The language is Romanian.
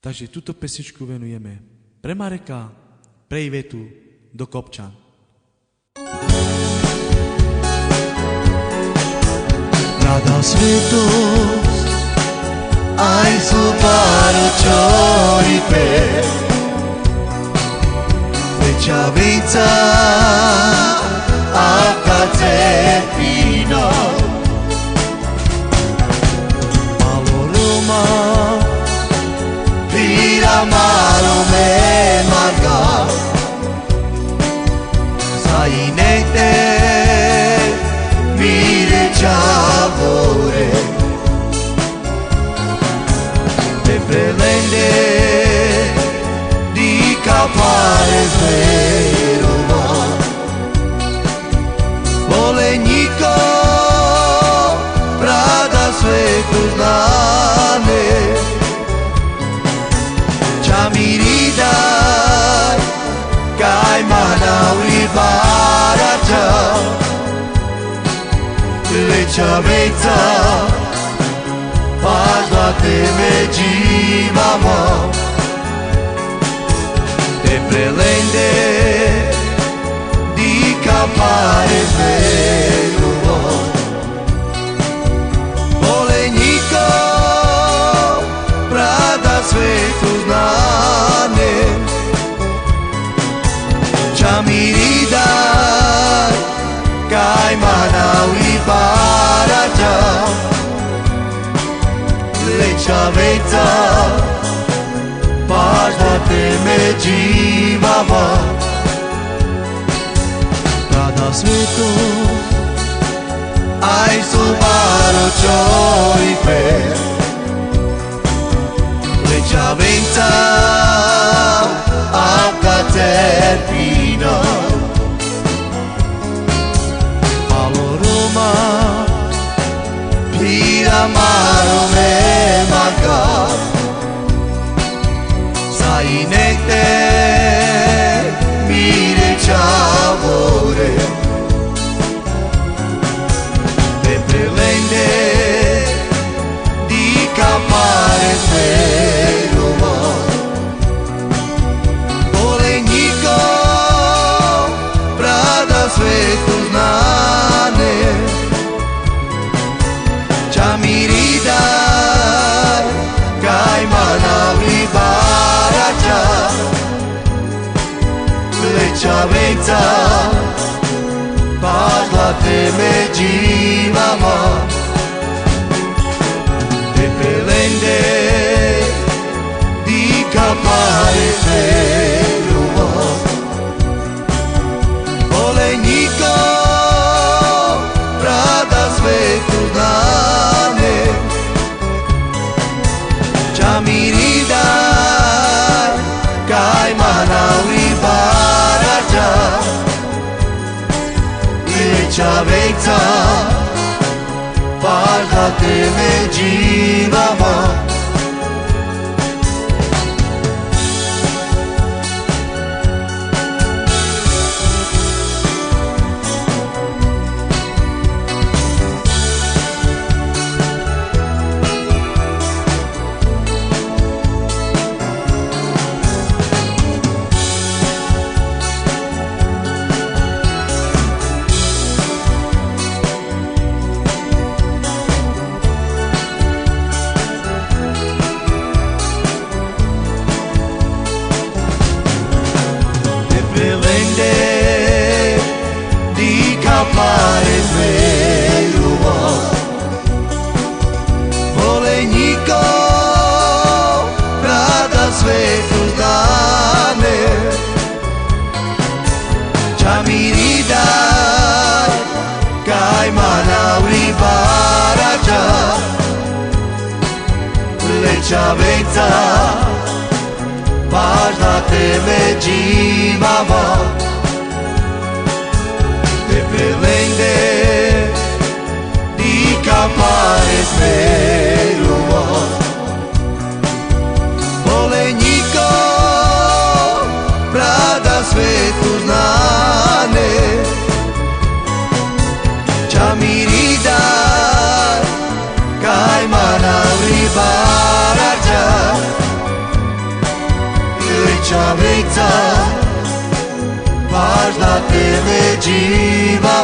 Takže túto pesničku venujeme pre Mareka, pre Ivetu do Kopčan. Rada svetosť, aj zlobáro, čo rype, väčšia víca, aká cepína. Malo Roma, vira malo me marga, zainete, mire ciavore, te prelende di capare sveroma, voleniko prada svetu znane, čamiridaj kaj mana ulibarača, Leća vejca, padla te međivamo, te prelende, di kapare zveruvo. Voleniko, prada svetu znane, čamiridaj, kaj mana ulibarača, leća vejca, padla te međivamo. Rada svetost, aj zlobáro, čo rype, leća vejca, aká cepína. Amaro me marca, zainete, mire ciavore, te prelende, di capare sverumo, voleniko, prada svetu znane, čamiridaj, kaj mana ulibarača, leća vejca, padla te međivamo, te prelende, di kapare zverumo, voleniko, prada svetu znane, čamiridaj, kaj mana ulibarača, leća vejca, padla te međivamo. Capare zveruvo, voleniko, prada svetu znane, čamiridaj, kaj mana ulibarača, leća vejca, padla te međivamo, te prelende, di capare sverumo, voleniko, prada svetu znane, čamiridaj, kaj mana ulibarača, vejca, vážna tebe džíva